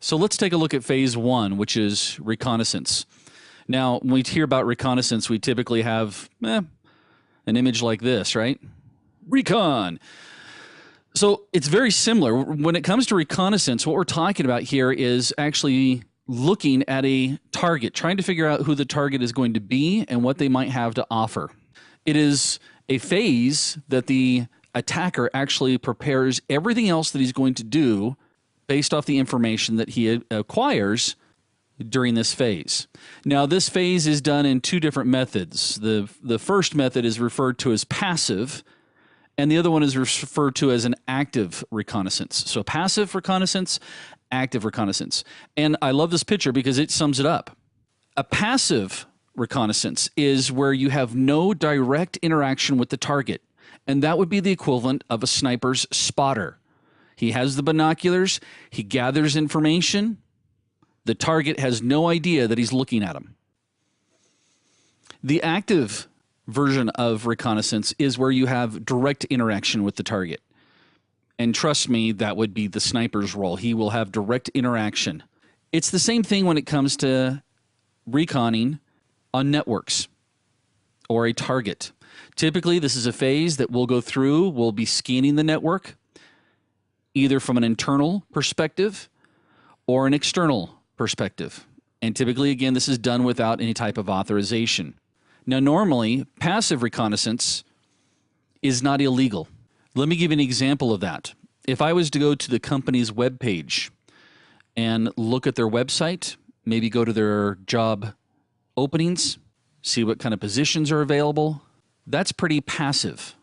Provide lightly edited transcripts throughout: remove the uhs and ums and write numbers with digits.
So let's take a look at phase one, which is reconnaissance. Now, when we hear about reconnaissance, we typically have an image like this, right? Recon. So it's very similar. When it comes to reconnaissance, what we're talking about here is actually looking at a target, trying to figure out who the target is going to be and what they might have to offer. It is a phase that the attacker actually prepares everything else that he's going to do based off the information that he acquires during this phase. Now, this phase is done in two different methods. The first method is referred to as passive, and the other one is referred to as an active reconnaissance. So passive reconnaissance, active reconnaissance. And I love this picture because it sums it up. A passive reconnaissance is where you have no direct interaction with the target, and that would be the equivalent of a sniper's spotter. He has the binoculars, he gathers information, the target has no idea that he's looking at him. The active version of reconnaissance is where you have direct interaction with the target. And trust me, that would be the sniper's role. He will have direct interaction. It's the same thing when it comes to reconning on networks or a target. Typically, this is a phase that we'll go through. We'll be scanning the network, either from an internal perspective or an external perspective. And typically, again, this is done without any type of authorization. Now, normally, passive reconnaissance is not illegal. Let me give you an example of that. If I was to go to the company's webpage and look at their website, maybe go to their job openings, see what kind of positions are available, that's pretty passive.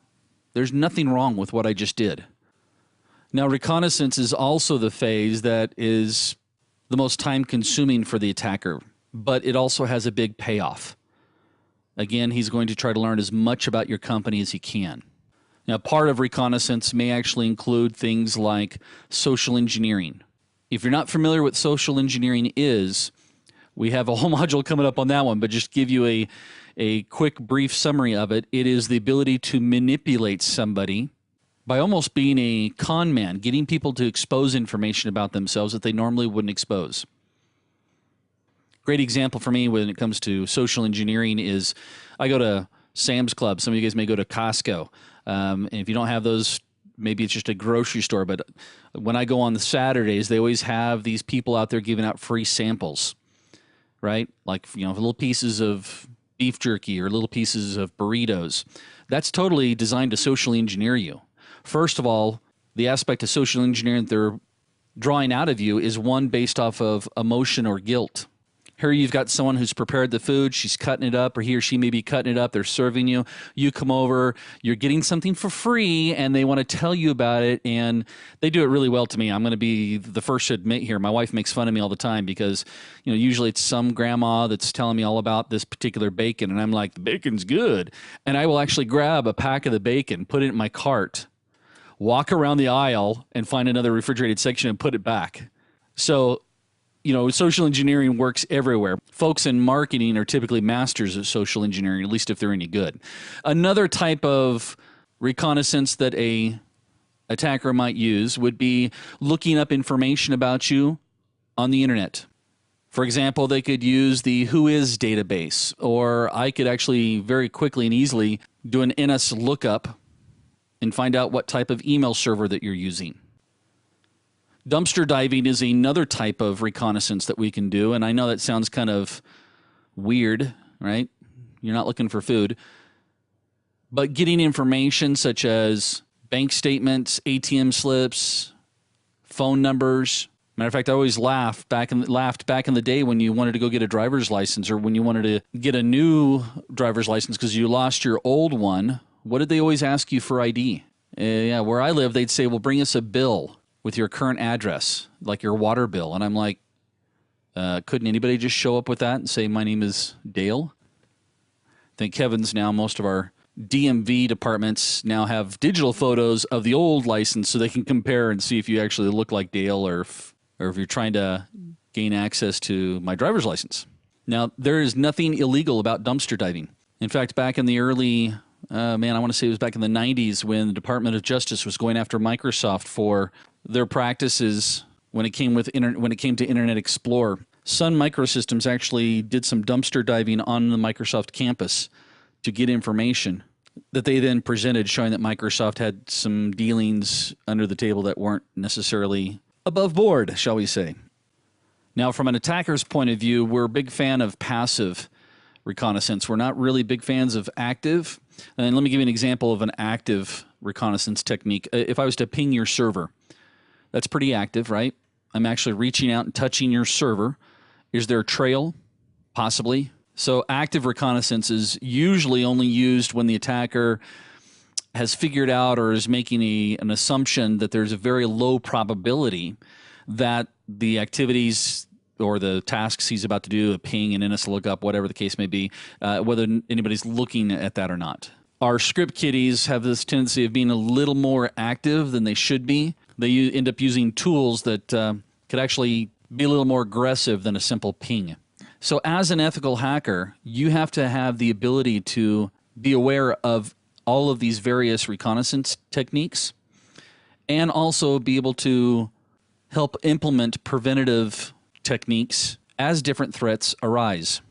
There's nothing wrong with what I just did. Now, reconnaissance is also the phase that is the most time-consuming for the attacker, but it also has a big payoff. Again, he's going to try to learn as much about your company as he can. Now, part of reconnaissance may actually include things like social engineering. If you're not familiar with what social engineering is, we have a whole module coming up on that one, but just give you a quick, brief summary of it. It is the ability to manipulate somebody by almost being a con man, getting people to expose information about themselves that they normally wouldn't expose. Great example for me when it comes to social engineering is I go to Sam's Club. Some of you guys may go to Costco. And if you don't have those, maybe it's just a grocery store. But when I go on the Saturdays, they always have these people out there giving out free samples, right? Like, little pieces of beef jerky or little pieces of burritos. That's totally designed to socially engineer you. First of all, the aspect of social engineering that they're drawing out of you is one based off of emotion or guilt. Here you've got someone who's prepared the food, she's cutting it up, or he or she may be cutting it up, they're serving you, you come over, you're getting something for free, and they want to tell you about it, and they do it really well to me. I'm going to be the first to admit here, my wife makes fun of me all the time because, usually it's some grandma that's telling me all about this particular bacon, and I'm like, the bacon's good. And I will actually grab a pack of the bacon, put it in my cart, walk around the aisle, and find another refrigerated section and put it back. So, social engineering works everywhere. Folks in marketing are typically masters of social engineering, at least if they're any good. Another type of reconnaissance that a attacker might use would be looking up information about you on the internet. For example, they could use the Whois database, or I could actually very quickly and easily do an NS lookup and find out what type of email server that you're using. Dumpster diving is another type of reconnaissance that we can do, and I know that sounds kind of weird, right? You're not looking for food. But getting information such as bank statements, ATM slips, phone numbers. Matter of fact, I always laughed back in the day when you wanted to go get a driver's license or when you wanted to get a new driver's license because you lost your old one. What did they always ask you for ID? Where I live, they'd say, well, bring us a bill with your current address, like your water bill. And I'm like, couldn't anybody just show up with that and say, my name is Dale? Thank heavens now most of our DMV departments now have digital photos of the old license so they can compare and see if you actually look like Dale or if you're trying to gain access to my driver's license. Now, there is nothing illegal about dumpster diving. In fact, back in the early, I want to say it was back in the 90s when the Department of Justice was going after Microsoft for their practices when it came to Internet Explorer. Sun Microsystems actually did some dumpster diving on the Microsoft campus to get information that they then presented, showing that Microsoft had some dealings under the table that weren't necessarily above board, shall we say. Now, from an attacker's point of view, we're a big fan of passive reconnaissance. We're not really big fans of active. And let me give you an example of an active reconnaissance technique. If I was to ping your server, that's pretty active, right? I'm actually reaching out and touching your server. Is there a trail? Possibly. So active reconnaissance is usually only used when the attacker has figured out or is making an assumption that there's a very low probability that the activities or the tasks he's about to do, a ping, an NS lookup, whatever the case may be, whether anybody's looking at that or not. Our script kiddies have this tendency of being a little more active than they should be. They end up using tools that could actually be a little more aggressive than a simple ping. So as an ethical hacker, you have to have the ability to be aware of all of these various reconnaissance techniques and also be able to help implement preventative techniques as different threats arise.